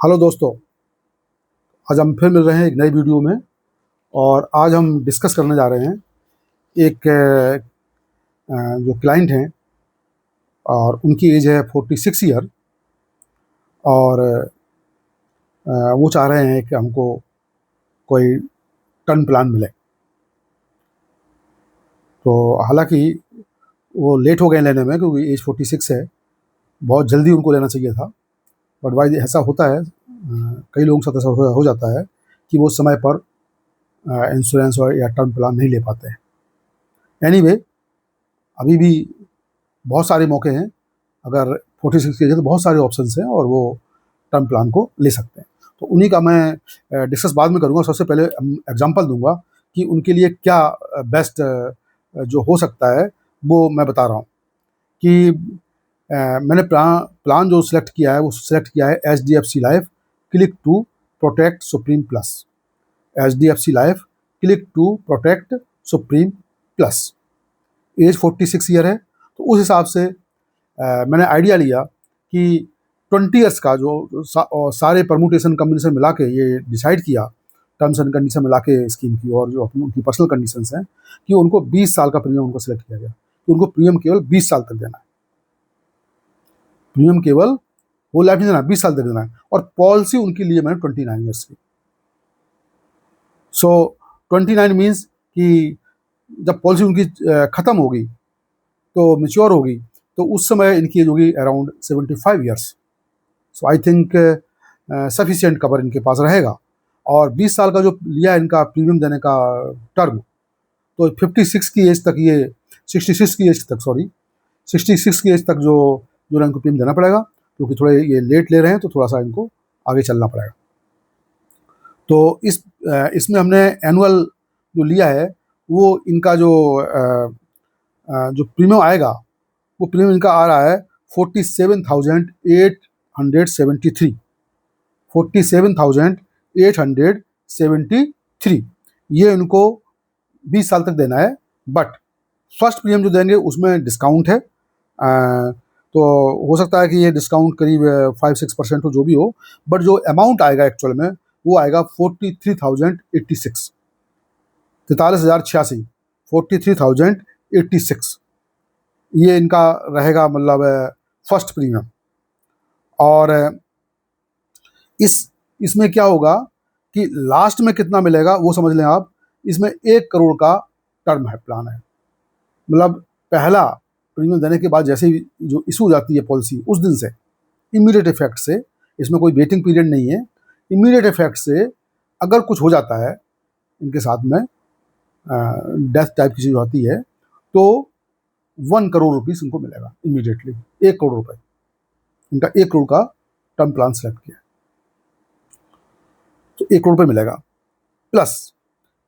Hello दोस्तों, आज हम फिर मिल रहे हैं एक नई वीडियो में। और आज हम डिस्कस करने जा रहे हैं एक जो क्लाइंट हैं और उनकी एज है 46 ईयर। और वो चाह रहे हैं कि हमको कोई टर्म प्लान मिले। तो हालांकि वो लेट हो गए लेने में क्योंकि एज 46 है, बहुत जल्दी उनको लेना चाहिए था। बट वाई ऐसा होता है, कई लोगों के साथ ऐसा हो जाता है कि वो समय पर इंश्योरेंस और या टर्म प्लान नहीं ले पाते हैं। एनीवे, अभी भी बहुत सारे मौके हैं। अगर 46 की एज है तो बहुत सारे ऑप्शंस हैं और वो टर्म प्लान को ले सकते हैं। तो उन्हीं का मैं डिस्कस बाद में करूँगा। सबसे पहले एग्जांपल दूंगा कि उनके लिए क्या बेस्ट जो हो सकता है वो मैं बता रहा हूँ। कि मैंने प्लान जो सिलेक्ट किया है वो सिलेक्ट किया है HDFC life click to protect supreme plus. HDFC life click to protect supreme plus. Age 46 year है, तो उस हिसाब से मैंने आइडिया लिया कि 20 ईयर्स का और सारे परमुटेशन कम्बिनेशन मिला के ये डिसाइड किया, टर्म्स एंड कंडीशन मिला के स्कीम की और जो अपनी उनकी पर्सनल कंडीशंस हैं, कि उनको 20 साल का प्रीमियम उनको सिलेक्ट किया गया कि उनको प्रीमियम केवल 20 साल तक देना है। प्रीमियम केवल वो लाइफ नहीं देना, 20 साल तक देना है। और पॉलिसी उनके लिए मैंने 29 ईयर्स की। सो 29 मीन्स कि जब पॉलिसी उनकी ख़त्म होगी तो मैच्योर होगी तो उस समय इनकी एज होगी around 75 years. So I think sufficient cover इनके पास रहेगा। और 20 साल का जो लिया है इनका प्रीमियम देने का टर्म, तो 56 की एज तक ये 66 की एज तक 66 की एज तक जो इनको प्रीमियम देना पड़ेगा, क्योंकि थोड़े ये लेट ले रहे हैं तो थोड़ा सा इनको आगे चलना पड़ेगा। तो इसमें हमने एनुअल जो लिया है वो इनका जो प्रीमियम आएगा वो प्रीमियम इनका आ रहा है 47,873। 47,873 ये इनको 20 साल तक देना है। बट फर्स्ट प्रीमियम जो देंगे उसमें डिस्काउंट है। तो हो सकता है कि ये डिस्काउंट करीब 5-6% हो, जो भी हो। बट जो अमाउंट आएगा एक्चुअल में वो आएगा 43,086, 43,086, 43,086 ये इनका रहेगा, मतलब फर्स्ट प्रीमियम। और इसमें क्या होगा कि लास्ट में कितना मिलेगा वो समझ लें आप। इसमें 1 करोड़ का टर्म है, प्लान है। मतलब पहला प्रीमियम देने के बाद जैसे ही जो इशू हो जाती है पॉलिसी, उस दिन से इमीडिएट इफेक्ट से, इसमें कोई वेटिंग पीरियड नहीं है, इमीडिएट इफेक्ट से अगर कुछ हो जाता है इनके साथ में, डेथ टाइप की चीज़ होती है, तो 1 करोड़ रुपीस इनको मिलेगा इमीडिएटली। 1 करोड़ रुपए इनका, 1 करोड़ का टर्म प्लान सेलेक्ट किया तो 1 करोड़ रुपए मिलेगा। प्लस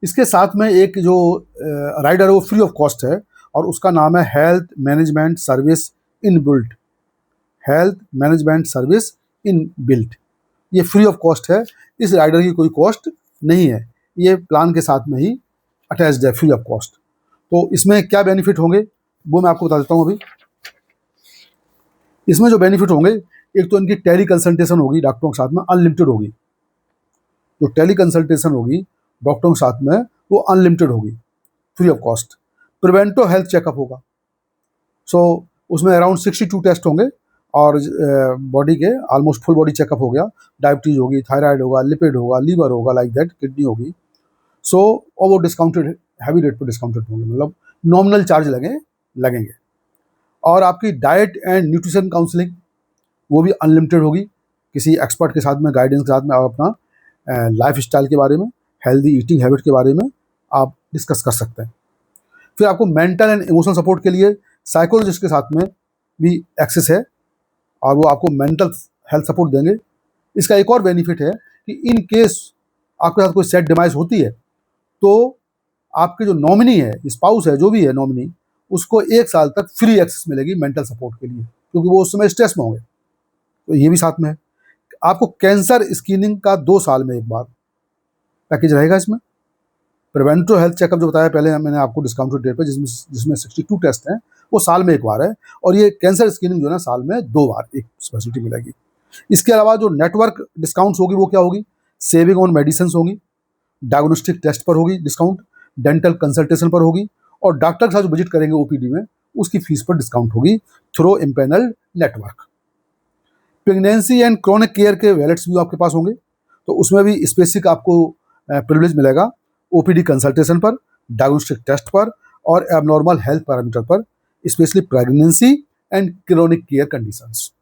इसके साथ में एक जो राइडर है वो फ्री ऑफ कॉस्ट है और उसका नाम है health management service in built. Health management service in built, ये फ्री ऑफ कॉस्ट है। इस राइडर की कोई कॉस्ट नहीं है, ये प्लान के साथ में ही अटैच्ड है, फ्री ऑफ कॉस्ट। तो इसमें क्या बेनिफिट होंगे वो मैं आपको बता देता हूँ अभी। इसमें जो बेनिफिट होंगे, एक तो इनकी टेली कंसल्टेशन होगी डॉक्टरों के साथ में, अनलिमिटेड होगी। जो टेली कंसल्टेशन होगी डॉक्टरों के साथ में वो अनलिमिटेड होगी, free of cost. Preventive health checkup होगा। सो उसमें अराउंड 62 टेस्ट होंगे और बॉडी के ऑलमोस्ट फुल बॉडी चेकअप हो गया। डायबिटीज़ होगी, थायराइड होगा, लिपिड होगा, लीवर होगा, लाइक दैट, किडनी होगी। सो और वो डिस्काउंटेड, हैवी रेट पर डिस्काउंटेड होंगे, मतलब नॉमिनल चार्ज लगेंगे। और आपकी डाइट एंड न्यूट्रिशन काउंसलिंग वो भी अनलिमिटेड होगी। किसी एक्सपर्ट के साथ में, गाइडेंस के साथ में आप अपना लाइफ स्टाइल के बारे में, हेल्दी ईटिंग हैबिट के बारे में आप डिस्कस कर सकते हैं। फिर आपको मेंटल एंड इमोशनल सपोर्ट के लिए साइकोलॉजिस्ट के साथ में भी एक्सेस है और वो आपको मेंटल हेल्थ सपोर्ट देंगे। इसका एक और बेनिफिट है कि इन केस आपके साथ कोई सेट डिमाइस होती है तो आपके जो नॉमिनी है, स्पाउस है, जो भी है नॉमिनी, उसको 1 साल तक फ्री एक्सेस मिलेगी मेंटल सपोर्ट के लिए, क्योंकि वो उस समय स्ट्रेस में होंगे। तो ये भी साथ में है। आपको कैंसर स्क्रीनिंग का 2 साल में एक बार पैकेज रहेगा इसमें। प्रिवेंटिव हेल्थ चेकअप जो बताया पहले मैंने आपको डिस्काउंटेड रेट पे, जिसमें 62 टेस्ट हैं, वो साल में एक बार है। और ये कैंसर स्क्रीनिंग जो है ना, साल में 2 बार एक फैसिलिटी मिलेगी। इसके अलावा जो नेटवर्क डिस्काउंट्स होगी वो क्या होगी, सेविंग ऑन मेडिसिन होगी, डायग्नोस्टिक टेस्ट पर होगी डिस्काउंट, डेंटल कंसल्टेशन पर होगी, और डॉक्टर के साथ जो विजिट करेंगे ओपीडी में उसकी फीस पर डिस्काउंट होगी through empanelled network. Pregnancy and chronic care के वैलेट्स भी आपके पास होंगे, तो उसमें भी स्पेसिफिक आपको प्रिविलेज मिलेगा ओपीडी कंसल्टेशन पर, डायग्नोस्टिक टेस्ट पर और एबनॉर्मल हेल्थ पैरामीटर पर, specially pregnancy and chronic care conditions.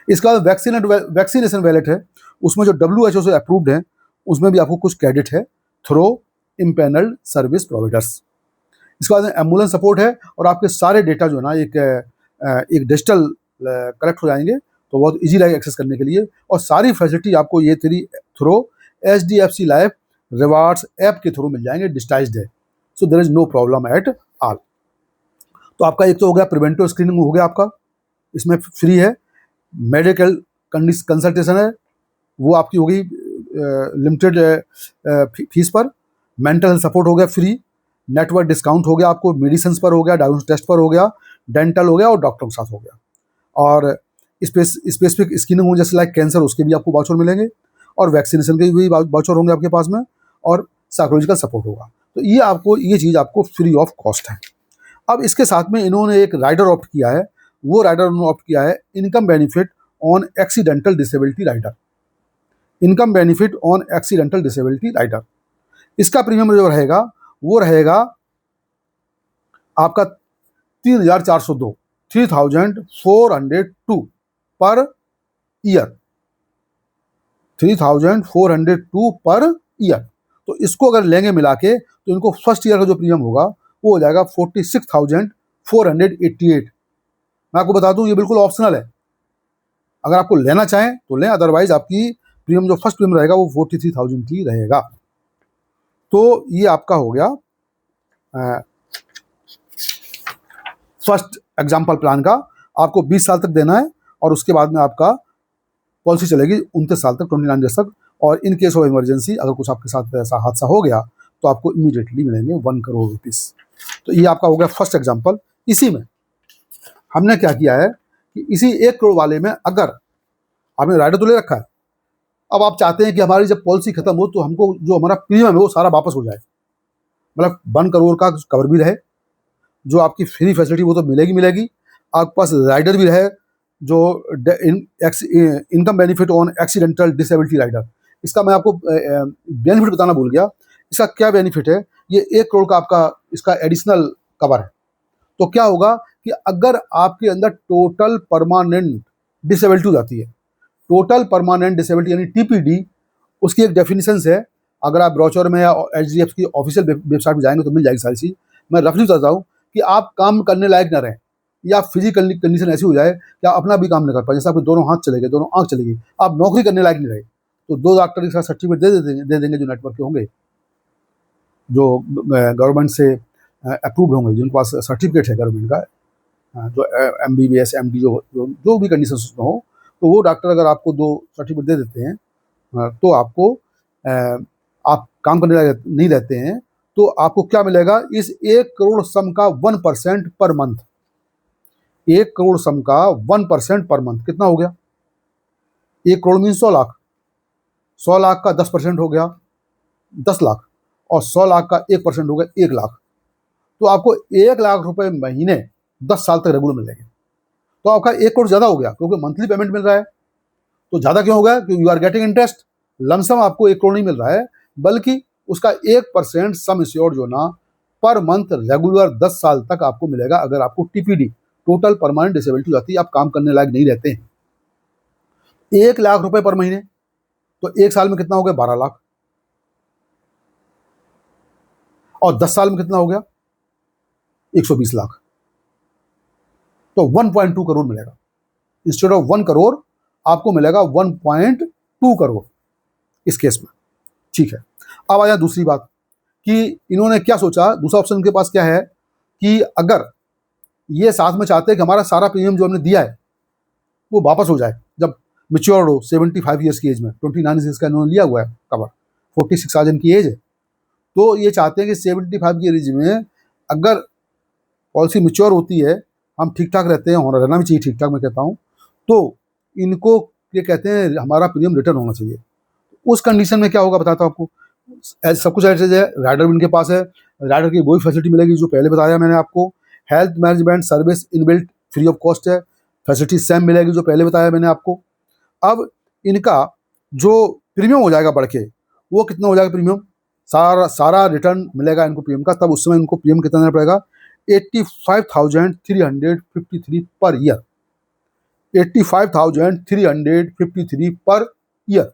इसके बाद वैक्सीनेशन वैलेट है, उसमें जो WHO से अप्रूव्ड है उसमें भी आपको कुछ क्रेडिट है थ्रू इम्पैनल्ड सर्विस प्रोवाइडर्स। इसके बाद एम्बुलेंस सपोर्ट है, और आपके सारे डेटा जो है ना एक डिजिटल कलेक्ट हो जाएंगे, तो बहुत इजी रहेगा एक्सेस करने के लिए, और सारी फैसिलिटी आपको ये through HDFC life rewards app के थ्रू मिल जाएंगे, डिजिटाइज्ड है, so there is no problem at all. तो आपका एक तो हो गया प्रिवेंटिव स्क्रीनिंग हो गया आपका, इसमें फ्री है, मेडिकल कंसल्टेशन है वो आपकी होगी लिमिटेड फीस पर, मेंटल हेल्थ सपोर्ट हो गया फ्री, नेटवर्क डिस्काउंट हो गया आपको मेडिसिन पर हो गया, डायग्नोस्टिक टेस्ट पर हो गया, डेंटल हो गया और डॉक्टर के साथ हो गया, और स्पेसिफिक स्क्रीनिंग हो जैसे लाइक कैंसर उसके भी आपको वाउचर मिलेंगे, और वैक्सीनेशन के भी वाउचर होंगे आपके पास में, और साइकोलॉजिकल सपोर्ट होगा। तो ये चीज़ आपको फ्री ऑफ कॉस्ट है। अब इसके साथ में इन्होंने एक राइडर ऑप्ट किया है, वो राइडर उन्होंने ऑप्ट किया है income benefit on accidental disability rider, income benefit on accidental disability rider. इसका प्रीमियम जो रहेगा वो रहेगा आपका 3,402 3,402 पर ईयर, 3,402 पर ईयर। तो इसको अगर लेंगे मिला के तो इनको फर्स्ट ईयर का जो प्रीमियम होगा वो हो जाएगा 46,488। मैं आपको बता दूं ये बिल्कुल ऑप्शनल है, अगर आपको लेना चाहें तो लें, अदरवाइज आपकी प्रीमियम जो फर्स्ट प्रीमियम रहेगा वो 43,000 की रहेगा। तो ये आपका हो गया फर्स्ट एग्जाम्पल प्लान का, आपको 20 साल तक देना है, और उसके बाद में आपका पॉलिसी चलेगी 29 साल तक, 29 ईयर्स तक, और इन केस ऑफ इमरजेंसी अगर कुछ आपके साथ ऐसा हादसा हो गया तो आपको इमीडिएटली मिलेंगे 1 करोड़ रुपीस। तो ये आपका हो गया फर्स्ट एग्जाम्पल। इसी में हमने क्या किया है कि इसी 1 करोड़ वाले में अगर आपने राइडर तो ले रखा है, अब आप चाहते हैं कि हमारी जब पॉलिसी खत्म हो तो हमको जो हमारा प्रीमियम है वो सारा वापस हो जाए, मतलब 1 करोड़ का कवर भी रहे, जो आपकी फ्री फैसिलिटी वो तो मिलेगी, आपके पास राइडर भी रहे जो income benefit on accidental disability rider. इसका मैं आपको बेनिफिट बताना भूल गया, इसका क्या बेनिफिट है, ये 1 करोड़ का आपका इसका एडिशनल कवर है। तो क्या होगा कि अगर आपके अंदर टोटल परमानेंट डिसेबिलिटी हो जाती है, टोटल परमानेंट डिसेबिलिटी यानी TPD, उसकी एक डेफिनेशन है, अगर आप ब्रोचर में या HDFC की ऑफिशियल वेबसाइट पर जाएंगे तो मिल जाएगी सारी चीज़। मैं रफली बताता हूँ कि आप काम करने लायक न रहें, या फिजिकल कंडीशन ऐसी हो जाए कि आप अपना भी काम नहीं कर पाए, जैसे आपके दोनों हाथ चले गए, दोनों आंख चली गई, आप नौकरी करने लायक नहीं रहे, तो 2 डॉक्टर के साथ सर्टिफिकेट दे देंगे जो नेटवर्क के होंगे, जो गवर्नमेंट से अप्रूव्ड होंगे, जिनके पास सर्टिफिकेट है गवर्नमेंट का, जो MBBS MD जो भी कंडीशन उसमें हो, तो वो डॉक्टर अगर आपको 2 सर्टिफिकेट दे देते हैं तो आपको आप काम करने लायक नहीं रहते हैं, तो आपको क्या मिलेगा, इस 1 करोड़ सम का 1% पर मंथ, 1 करोड़ सम का 1% पर मंथ कितना हो गया, 1 करोड़ मीन 100 लाख, 100 लाख का 10% हो गया 10 लाख, और 100 लाख का 1% हो गया 1 लाख। तो आपको 1 लाख रुपए महीने 10 साल तक रेगुलर मिलेंगे। तो आपका 1 करोड़ ज़्यादा हो गया क्योंकि मंथली पेमेंट मिल रहा है। तो ज़्यादा क्यों हो गया, क्योंकि you are getting interest, lump sum आपको 1 करोड़ नहीं मिल रहा है, बल्कि उसका 1% सम एश्योर्ड जो ना पर मंथ रेगुलर 10 साल तक आपको मिलेगा। अगर आपको TPD टोटल परमानेंट डिसेबिलिटी हो जाती है, आप काम करने लायक नहीं रहते हैं, 1 लाख रुपए पर महीने, तो 1 साल में कितना हो गया, 12 लाख, और 10 साल में कितना हो गया, 120 लाख। तो 1.2 करोड़ मिलेगा, इंस्टेड ऑफ 1 करोड़ आपको मिलेगा 1.2 करोड़ इस केस में। ठीक है, अब आया दूसरी बात कि इन्होंने क्या सोचा, दूसरा ऑप्शन इनके पास क्या है कि अगर ये साथ में चाहते हैं कि हमारा सारा प्रीमियम जो हमने दिया है वो वापस हो जाए जब मेच्योर हो 75 ईयर्स की एज में, 29 ईयर्स का इन्होंने लिया हुआ है कवर, 46 आज इनकी एज है, तो ये चाहते हैं कि 75 की एज में अगर पॉलिसी मेच्योर होती है, हम ठीक ठाक रहते हैं, होना रहना भी चाहिए ठीक ठाक मैं कहता हूँ, तो इनको ये कहते हैं हमारा प्रीमियम रिटर्न होना चाहिए। उस कंडीशन में क्या होगा बताता हूँ आपको। सब कुछ ऐसे है, राइडर भी इनके पास है, राइडर की वही फैसिलिटी मिलेगी जो पहले बताया मैंने आपको। Health management service inbuilt free of cost है, फैसिलिटी सेम मिलेगी जो पहले बताया मैंने आपको। अब इनका जो प्रीमियम हो जाएगा बढ़ के, वो कितना हो जाएगा प्रीमियम, सारा रिटर्न मिलेगा इनको प्रीमियम का, तब उस समय इनको प्रीमियम कितना देना पड़ेगा, 85,353 per year, 85,353 per year.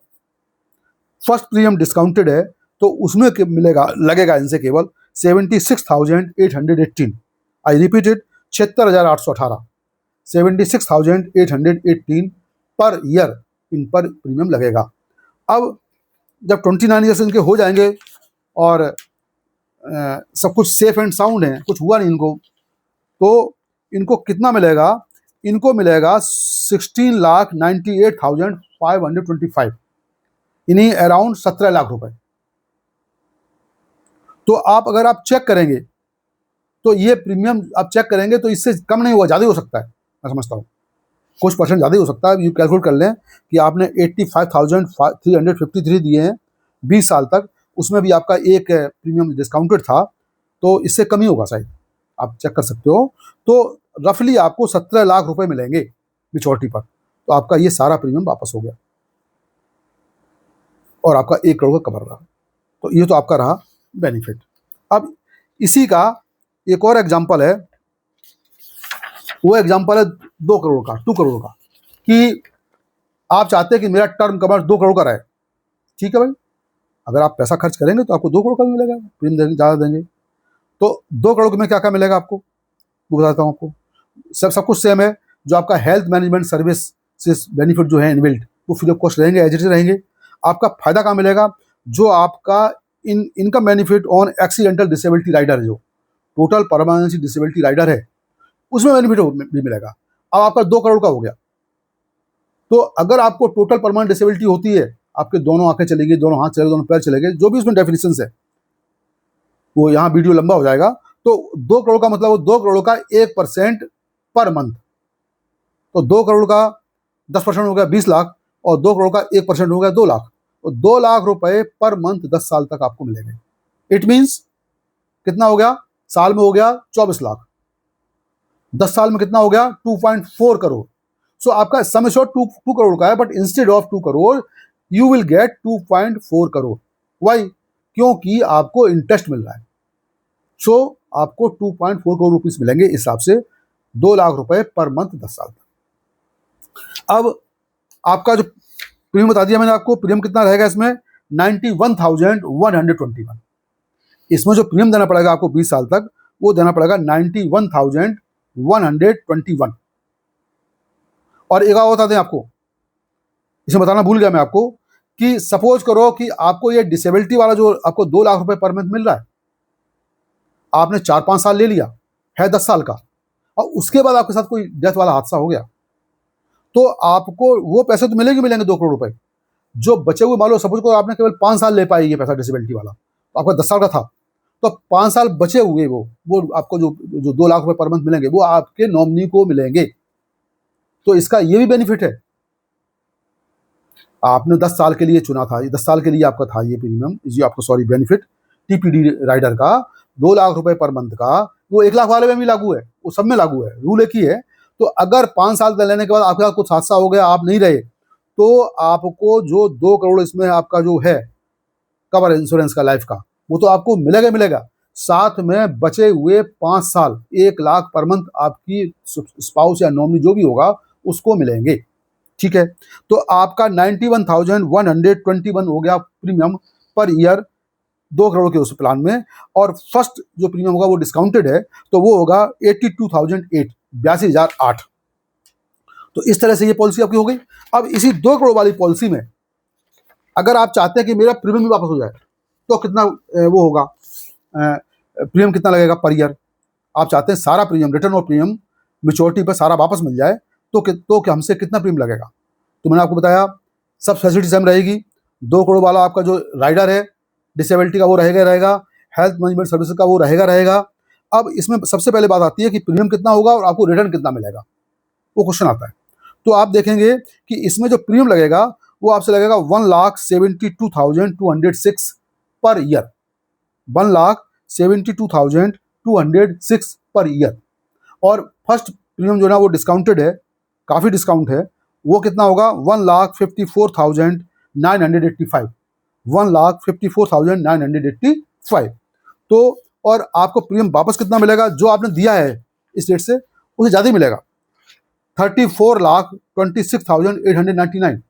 First premium discounted है तो उसमें मिलेगा, लगेगा इनसे केवल 76,818। I repeated, 76,818, 76,818 per year in पर प्रीमियम लगेगा। अब जब 29 ईयर्स इनके हो जाएंगे और सब कुछ सेफ एंड साउंड है, कुछ हुआ नहीं इनको, तो इनको कितना मिलेगा, इनको मिलेगा 16,98,525, यानी अराउंड 17 लाख रुपए। तो अगर आप चेक करेंगे तो ये प्रीमियम आप चेक करेंगे तो इससे कम नहीं हुआ, ज़्यादा ही हो सकता है, मैं समझता हूँ कुछ परसेंट ज़्यादा ही हो सकता है। यू कैलकुलेट कर लें कि आपने 85,353 दिए हैं 20 साल तक, उसमें भी आपका एक प्रीमियम डिस्काउंटेड था, तो इससे कम ही होगा शायद, आप चेक कर सकते हो। तो रफली आपको 17 लाख रुपए मिलेंगे मेच्योरिटी पर, तो आपका ये सारा प्रीमियम वापस हो गया और आपका 1 करोड़ का कवर रहा। तो ये तो आपका रहा बेनिफिट। अब इसी का एक और एग्जाम्पल है, वो एग्जाम्पल है 2 करोड़ का, 2 करोड़ का, कि आप चाहते हैं कि मेरा टर्म कवर 2 करोड़ का रहे। ठीक है भाई, अगर आप पैसा खर्च करेंगे तो आपको 2 करोड़ का भी मिलेगा, प्रीमियम देंगे ज़्यादा देंगे। तो 2 करोड़ में क्या क्या मिलेगा आपको, वो बताता हूँ आपको। सब कुछ सेम है, जो आपका हेल्थ मैनेजमेंट सर्विस से बेनिफिट जो है इनबिल्ट, वो फ्री ऑफ कॉस्ट रहेंगे, एज इट इज रहेंगे। आपका फायदा कहाँ मिलेगा, जो आपका income benefit on accidental disability rider है, जो टोटल परमानेंट डिसेबिलिटी राइडर है, उसमें बेनिफिट भी मिलेगा। अब आपका 2 करोड़ का हो गया। तो अगर आपको टोटल परमानेंट डिसेबिलिटी होती है, आपके दोनों आंखें चली गई, दोनों हाथ चले गए, दोनों पैर चले गए, जो भी उसमें डेफिनेशन है, वो यहाँ वीडियो लंबा हो जाएगा। तो 2 करोड़ का मतलब वो 2 करोड़ का 1% पर मंथ। तो 2 करोड़ का 10% हो गया 20 लाख, और 2 करोड़ का 1% हो गया 2 लाख। तो 2 लाख रुपए पर मंथ 10 साल तक आपको मिलेंगे। इट मीन्स कितना हो गया, साल में हो गया 24 लाख, 10 साल में कितना हो गया 2.4 करोड़। सो आपका सम एश्योर्ड 2 करोड़ का है, but instead of 2 crore you will get 2.4 crore. Why, क्योंकि आपको इंटरेस्ट मिल रहा है। सो आपको 2.4 करोड़ रुपीस मिलेंगे इस हिसाब से, 2 लाख रुपए पर मंथ 10 साल तक। अब आपका जो प्रीमियम बता दिया मैंने आपको, प्रीमियम कितना रहेगा इसमें, 91,121। इसमें जो प्रीमियम देना पड़ेगा आपको 20 साल तक, वो देना पड़ेगा 91,121। और एक और बता दें आपको, इसमें बताना भूल गया मैं आपको, कि सपोज करो कि आपको ये डिसेबिलिटी वाला जो आपको 2 लाख रुपए पर मंथ मिल रहा है, आपने 4-5 साल ले लिया है 10 साल का, और उसके बाद आपके साथ कोई डेथ वाला हादसा हो गया, तो आपको वो पैसे तो मिलेंगे 2 करोड़ रुपए। जो बचे हुए, मान लो सपोज करो आपने केवल 5 साल ले पाई ये पैसा डिसेबिलिटी वाला, तो आपका 10 साल का था, तो 5 साल बचे हुए वो आपको जो 2 लाख रुपए पर मंथ मिलेंगे, वो आपके नॉमिनी को मिलेंगे। तो इसका ये भी बेनिफिट है, आपने 10 साल के लिए चुना था, 10 साल के लिए आपका था ये प्रीमियम, ये आपको सॉरी बेनिफिट टीपीडी राइडर का 2 लाख रुपए पर मंथ का, वो 1 लाख वाले में भी लागू है, वो सब में लागू है, रूल एक ही है। तो अगर 5 साल लेने के बाद आपके साथ कुछ हादसा हो गया, आप नहीं रहे, तो आपको जो 2 करोड़ इसमें आपका जो है कवर इंश्योरेंस का लाइफ का, वो तो आपको मिलेगा। साथ में बचे हुए 5 साल 1 लाख पर मंथ आपकी स्पाउस या नॉमिनी जो भी होगा उसको मिलेंगे। ठीक है, तो आपका 91,121 हो गया प्रीमियम पर ईयर 2 करोड़ के उस प्लान में। और फर्स्ट जो प्रीमियम होगा वो डिस्काउंटेड है, तो वो होगा 82,008। तो इस तरह से ये पॉलिसी आपकी हो गई। अब इसी 2 करोड़ वाली पॉलिसी में अगर आप चाहते हैं कि मेरा प्रीमियम भी वापस हो जाए, तो कितना वो होगा, प्रीमियम कितना लगेगा पर ईयर। आप चाहते हैं सारा प्रीमियम, रिटर्न और प्रीमियम मेच्योरिटी पर सारा वापस मिल जाए, तो क्या हमसे कितना प्रीमियम लगेगा। तो मैंने आपको बताया सब फैसिलिटी सेम रहेगी। 2 करोड़ वाला आपका जो राइडर है डिसेबिलिटी का, वो रहेगा। हेल्थ मैनेजमेंट सर्विसेज का वो रहेगा। अब इसमें सबसे पहले बात आती है कि प्रीमियम कितना होगा और आपको रिटर्न कितना मिलेगा, वो क्वेश्चन आता है। तो आप देखेंगे कि इसमें जो प्रीमियम लगेगा वो आपसे लगेगा 1,72,206 पर ईयर, 1,72,206 पर ईयर। और फर्स्ट प्रीमियम जो है ना वो डिस्काउंटेड है, काफ़ी डिस्काउंट है, वो कितना होगा 1,54,985, 1,54,985। तो और आपको प्रीमियम वापस कितना मिलेगा, जो आपने दिया है इस रेट से उससे ज़्यादा ही मिलेगा, 34,26,899,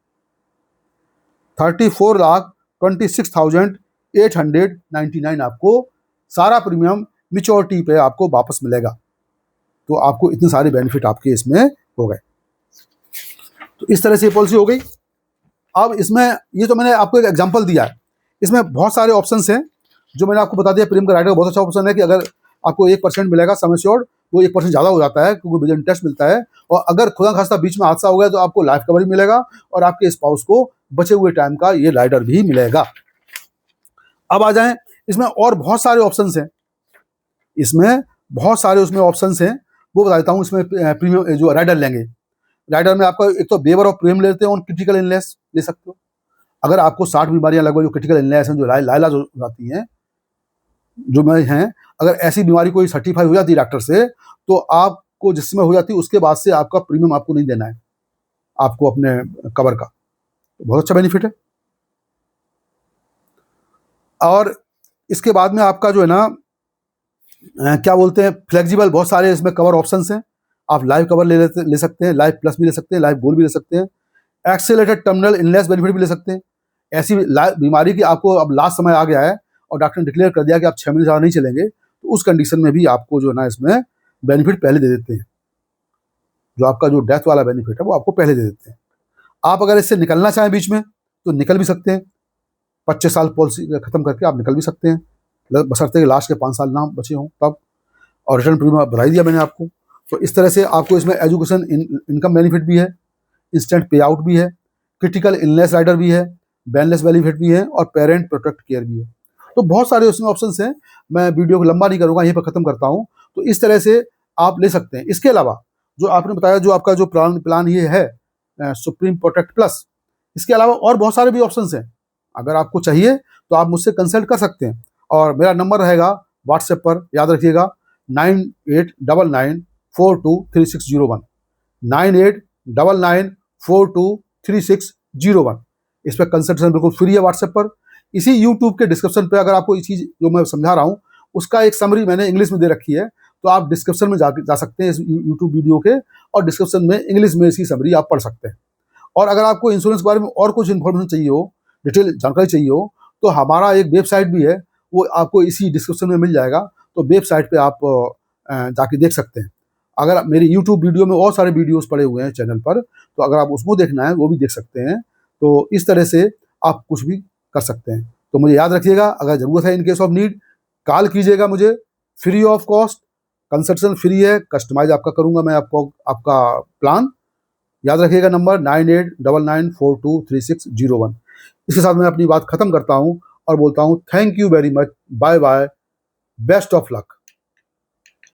34,26,899 आपको सारा प्रीमियम मैच्योरिटी पे आपको वापस मिलेगा। तो आपको इतने सारे बेनिफिट आपके इसमें हो गए। तो इस तरह से ये पॉलिसी हो गई। अब इसमें ये तो मैंने आपको एक एग्जांपल दिया है, इसमें बहुत सारे ऑप्शंस हैं जो मैंने आपको बता दिया। प्रीमियम का राइडर का बहुत अच्छा ऑप्शन है कि अगर आपको 1% मिलेगा सम एश्योर्ड, वो 1% ज़्यादा हो जाता है क्योंकि विद इंटरेस्ट मिलता है। और अगर खुदा खास्ता बीच में हादसा हो गया तो आपको लाइफ कवर भी मिलेगा और आपके स्पाउस को बचे हुए टाइम का ये राइडर भी मिलेगा। अब आ जाएं, इसमें और बहुत सारे ऑप्शंस हैं, इसमें बहुत सारे उसमें ऑप्शंस हैं, वो बता देता हूँ। इसमें प्रीमियम जो राइडर लेंगे, राइडर में आपका एक तो वेवर ऑफ प्रीमियम लेते हैं और क्रिटिकल इलनेस ले सकते हो। अगर आपको 60 बीमारियां लगभग जो क्रिटिकल इलनेस हैं, जो लाइलाज हो जाती हैं, जो में हैं, अगर ऐसी बीमारी कोई सर्टिफाई हो जाती है डॉक्टर से, तो आपको जिसमें हो जाती है उसके बाद से आपका प्रीमियम आपको नहीं देना है, आपको अपने कवर का। बहुत अच्छा बेनिफिट है। और इसके बाद में आपका जो है ना क्या बोलते हैं, फ्लेक्सिबल बहुत सारे इसमें कवर ऑप्शंस हैं। आप लाइव कवर ले सकते हैं, लाइव प्लस भी ले सकते हैं, लाइव गोल्ड भी ले सकते हैं, एक्सेलरेटेड टर्मिनल इलनेस बेनिफिट भी ले सकते हैं। ऐसी बीमारी की आपको अब लास्ट समय आ गया है और डॉक्टर ने डिक्लेयर कर दिया कि आप 6 महीने ज़्यादा नहीं चलेंगे, तो उस कंडीशन में भी आपको जो है ना इसमें बेनिफिट पहले दे देते हैं। जो आपका जो डेथ वाला बेनिफिट है वो आपको पहले दे देते हैं। आप अगर इससे निकलना चाहें बीच में तो निकल भी सकते हैं, 25 साल पॉलिसी खत्म करके आप निकल भी सकते हैं, बशर्ते कि लास्ट के 5 साल ना बचे हों तब। और रिटर्न प्रीमियम बता दिया मैंने आपको। तो इस तरह से आपको इसमें एजुकेशन इनकम बेनिफिट भी है, इंस्टेंट पे आउट भी है, क्रिटिकल इलनेस राइडर भी है, बैनलेस बेनिफिट भी है और पेरेंट प्रोटेक्ट केयर भी है। तो बहुत सारे उसमें ऑप्शंस हैं। मैं वीडियो को लंबा नहीं करूँगा, यहीं पर ख़त्म करता हूँ। तो इस तरह से आप ले सकते हैं। इसके अलावा जो आपने बताया, जो आपका जो प्लान ये है सुप्रीम प्रोटेक्ट प्लस, इसके अलावा और बहुत सारे भी ऑप्शंस हैं। अगर आपको चाहिए तो आप मुझसे कंसल्ट कर सकते हैं। और मेरा नंबर रहेगा व्हाट्सएप पर, याद रखिएगा, 9899423601, 9899423601। इस पर कंसल्टेशन बिल्कुल फ्री है व्हाट्सएप पर। इसी यूट्यूब के डिस्क्रिप्शन पे अगर आपको ये चीज़ जो मैं समझा रहा हूँ उसका एक समरी मैंने इंग्लिश में दे रखी है, तो आप डिस्क्रिप्शन में जा सकते हैं इस यूट्यूब वीडियो के, और डिस्क्रिप्शन में इंग्लिश में इसकी समरी आप पढ़ सकते हैं। और अगर आपको इंश्योरेंस के बारे में और कुछ इन्फॉर्मेशन चाहिए हो, डिटेल जानकारी चाहिए हो, तो हमारा एक वेबसाइट भी है, वो आपको इसी डिस्क्रिप्शन में मिल जाएगा। तो वेबसाइट पे आप जाके देख सकते हैं। अगर मेरे यूट्यूब वीडियो में और सारे वीडियोस पड़े हुए हैं चैनल पर, तो अगर आप उसको देखना है वो भी देख सकते हैं। तो इस तरह से आप कुछ भी कर सकते हैं। तो मुझे याद रखिएगा, अगर ज़रूरत है in case of need call कीजिएगा मुझे, free of cost, consultation free है, कस्टमाइज आपका करूँगा मैं आपको आपका प्लान। याद रखिएगा नंबर 9899423601। इसके साथ मैं अपनी बात ख़त्म करता हूँ और बोलता हूँ thank you very much, bye bye, best of luck.